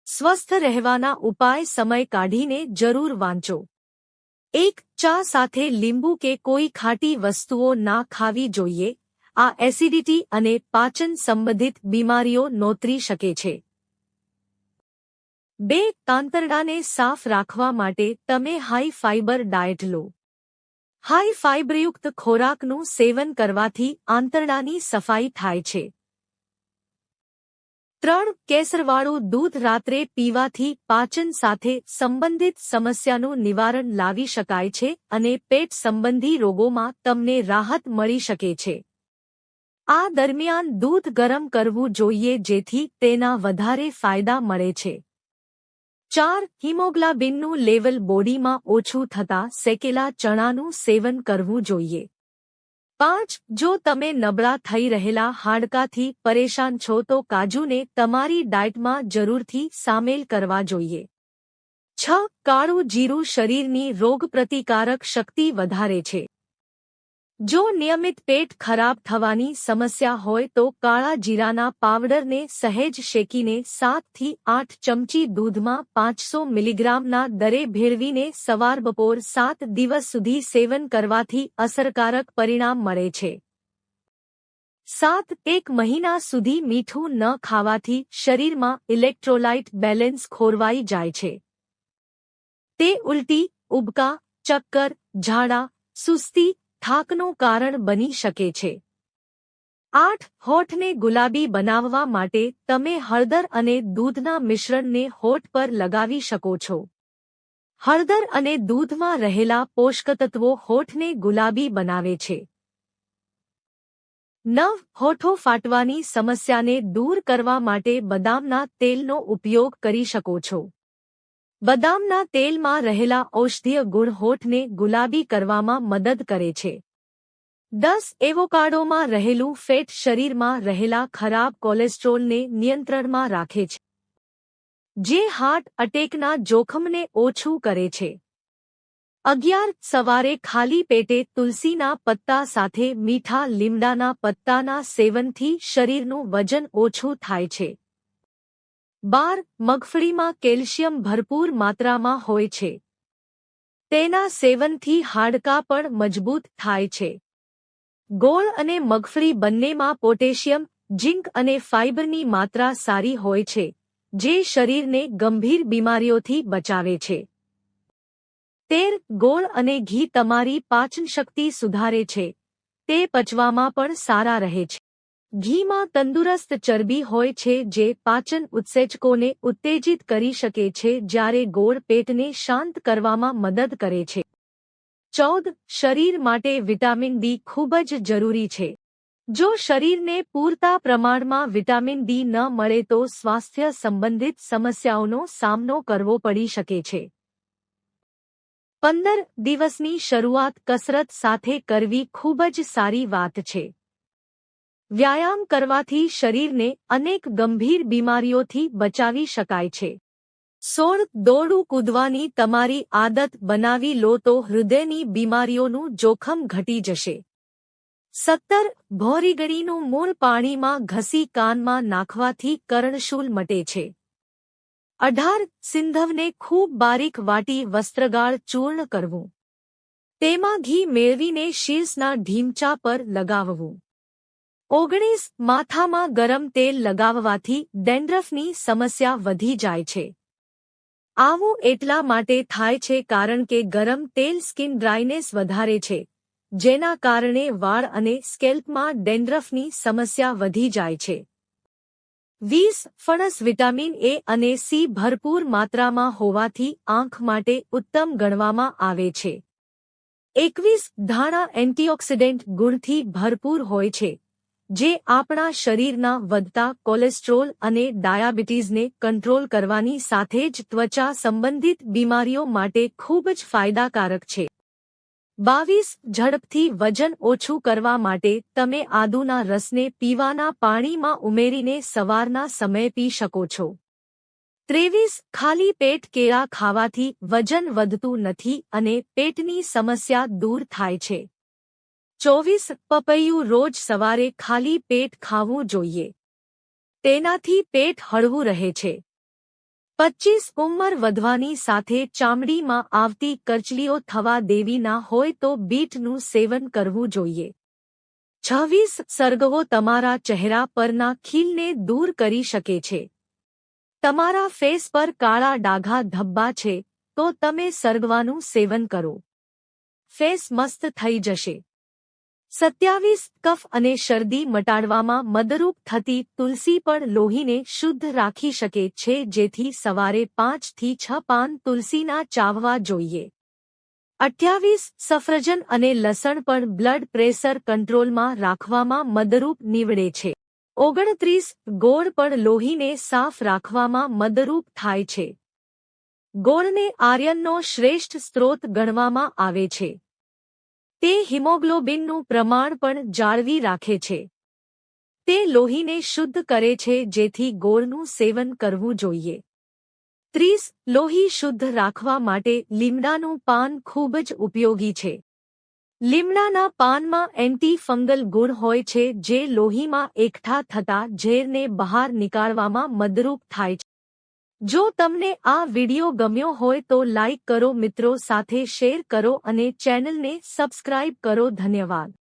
સ્વસ્થ રહેવાના ઉપાય સમય કાઢીને જરૂર વાંચો। 1. ચા સાથે લીંબુ કે કોઈ ખાટી વસ્તુઓ ના ખાવી જોઈએ। આ એસિડિટી અને પાચન સંબંધિત બીમારીઓ નોતરી શકે છે। 2. આંતરડાને સાફ રાખવા માટે તમે હાઈ ફાઇબર ડાયટ લો। હાઈ ફાઇબરયુક્ત ખોરાકનું સેવન કરવાથી આંતરડાની સફાઈ થાય છે। 3. કેસરવાળું દૂધ રાત્રે પીવાથી પાચન સાથે સંબંધિત સમસ્યાનું નિવારણ લાવી શકાય છે અને પેટ સંબંધી રોગોમાં તમને રાહત મળી શકે છે। આ દરમિયાન દૂધ ગરમ કરવું જોઈએ જેથી તેના વધારે ફાયદા મળે છે। 4. હિમોગ્લોબિનનું લેવલ બોડીમાં ઓછું થતાં શેકેલા ચણાનું સેવન કરવું જોઈએ। 5. જો તમે નબળા થઈ રહેલા હાડકાથી પરેશાન છો તો કાજુને તમારી ડાયટમાં જરૂરથી સામેલ કરવા જોઈએ। 6. કાળું જીરું શરીરની રોગપ્રતિકારક શક્તિ વધારે છે। જો નિયમિત પેટ ખરાબ થવાની સમસ્યા હોય તો કાળા જીરાના પાવડરને સહેજ શેકીને 7 થી 8 ચમચી દૂધમાં 500 મિલીગ્રામના દરે ભેળવીને સવાર બપોર 7 દિવસ સુધી સેવન કરવાથી અસરકારક પરિણામ મળે છે। 7. 1 મહિના સુધી મીઠું ન ખાવાથી શરીરમાં ઇલેક્ટ્રોલાઇટ બેલેન્સ ખોરવાઈ જાય છે। તે ઉલટી, ઉબકા, ચક્કર, ઝાડા, સુસ્તી, થાકનું કારણ બની શકે છે। 8. હોઠને ગુલાબી બનાવવા માટે તમે હળદર અને દૂધના મિશ્રણને હોઠ પર લગાવી શકો છો। હળદર અને દૂધમાં રહેલા પોષકતત્વો હોઠને ગુલાબી બનાવે છે। 9. હોઠો ફાટવાની સમસ્યાને દૂર કરવા માટે બદામના તેલનો ઉપયોગ કરી શકો છો। બદામના તેલમાં રહેલા ઔષધીય ગુણ હોઠને ગુલાબી કરવામાં મદદ કરે છે। 10. એવોકાડોમાં રહેલું ફેટ શરીરમાં રહેલા ખરાબ કોલેસ્ટ્રોલને નિયંત્રણમાં રાખે છે, જે હાર્ટ અટેકના જોખમને ઓછું કરે છે। 11. સવારે ખાલી પેટે તુલસીના પત્તા સાથે મીઠા લીમડાના પત્તાના સેવનથી શરીરનું વજન ઓછું થાય છે। 12. મગફળીમાં કેલ્શિયમ ભરપૂર માત્રામાં હોય છે। તેના સેવનથી હાડકાં પણ મજબૂત થાય છે। ગોળ અને મગફળી બંનેમાં પોટેશિયમ, ઝિંક અને ફાઇબરની માત્રા સારી હોય છે, જે શરીરને ગંભીર બીમારીઓથી બચાવે છે। 13. ગોળ અને ઘી તમારી પાચનશક્તિ સુધારે છે, તે પચવામાં પણ સારા રહે છે। ઘીમાં તંદુરસ્ત ચરબી હોય છે જે પાચન ઉત્સેચકોને ઉત્તેજિત કરી શકે છે જ્યારે ગોળ પેટને શાંત કરવામાં મદદ કરે છે। 14. શરીર માટે વિટામિન ડી ખૂબ જ જરૂરી છે। જો શરીરને પૂરતા પ્રમાણમાં વિટામિન ડી ન મળે તો સ્વાસ્થ્ય સંબંધિત સમસ્યાઓનો સામનો કરવો પડી શકે છે। 15. દિવસની શરૂઆત કસરત સાથે કરવી ખૂબ જ સારી વાત છે। વ્યાયામ કરવાથી શરીરને અનેક ગંભીર બીમારીઓથી બચાવી શકાય છે। 16. દોડવું કૂદવાની તમારી આદત બનાવી લો તો હૃદયની બીમારીઓનું જોખમ ઘટી જશે। 17. ભોરીગળીનું મૂળ પાણીમાં ઘસી કાનમાં નાખવાથી કર્ણશૂલ મટે છે। 18. સિંધવને ખૂબ બારીક વાટી વસ્ત્રગાળ ચૂર્ણ કરવું, તેમાં ઘી મેળવીને શીર્ષના ઢીંચા પર લગાવવું। 19. માથામાં ગરમ તેલ લગાવવાથી ડેન્ડ્રફની સમસ્યા વધી જાય છે। આવું એટલા માટે થાય છે કારણ કે ગરમ તેલ સ્કિન ડ્રાયનેસ વધારે છે, જેના કારણે વાળ અને સ્કેલ્પમાં ડેન્ડ્રફની સમસ્યા વધી જાય છે। 20. ફણસ વિટામિન એ અને સી ભરપૂર માત્રામાં હોવાથી આંખ માટે ઉત્તમ ગણવામાં આવે છે। 21. ધાણા એન્ટીઓક્સિડન્ટ ગુણથી ભરપૂર હોય છે, જે આપણા શરીરના વધતા કોલેસ્ટ્રોલ અને ડાયાબિટીસને કંટ્રોલ કરવાની સાથે જ ત્વચા સંબંધિત બીમારીઓ માટે ખૂબ જ ફાયદાકારક છે। 22. ઝડપથી વજન ઓછું કરવા માટે તમે આદુના રસને પીવાના પાણીમાં ઉમેરીને સવારના સમયે પી શકો છો। 23. ખાલી પેટ કેળા ખાવાથી વજન વધતું નથી અને પેટની સમસ્યા દૂર થાય છે। 24. પપૈયું રોજ સવારે ખાલી પેટ ખાવું જોઈએ, તેનાથી પેટ હળવું રહે છે। 25 ઉંમર વધવાની સાથે ચામડીમાં આવતી કરચલીઓ થવા દેવી ના હોય તો બીટનું સેવન કરવું જોઈએ. 26 સરગવો તમારા ચહેરા પરના ખીલને દૂર કરી શકે છે. તમારા ફેસ પર કાળા ડાઘા ધબ્બા છે તો તમે સરગવાનું સેવન કરો. ફેસ મસ્ત થઈ જશે. 27 કફ અને શરદી મટાડવામાં મદદરૂપ થતી તુલસી પણ લોહીને શુદ્ધ રાખી શકે છે, જેથી સવારે 5 થી 6 પાન તુલસીના ચાવવા જોઈએ. 28 સફરજન અને લસણ પણ બ્લડ પ્રેશર કંટ્રોલમાં રાખવામાં મદદરૂપ નીવડે છે. 29 ગોળ પણ લોહીને સાફ રાખવામાં મદદરૂપ થાય છે. ગોળને આયર્નનો શ્રેષ્ઠ સ્ત્રોત ગણવામાં આવે છે. તે હિમોગ્લોબિનનું પ્રમાણ પણ જાળવી રાખે છે. તે લોહીને શુદ્ધ કરે છે, જેથી ગોળનું સેવન કરવું જોઈએ. 30 લોહી શુદ્ધ રાખવા માટે લીમડાનું પાન ખૂબ જ ઉપયોગી છે. લીમડાના પાનમાં એન્ટી ફંગલ ગુણ હોય છે, જે લોહીમાં એકઠા થતા ઝેરને બહાર નીકાળવામાં મદદરૂપ થાય છે. જો તમને આ વિડિયો ગમ્યો હોય તો લાઈક કરો, મિત્રો સાથે શેર કરો અને ચેનલને સબસ્ક્રાઇબ કરો. ધન્યવાદ.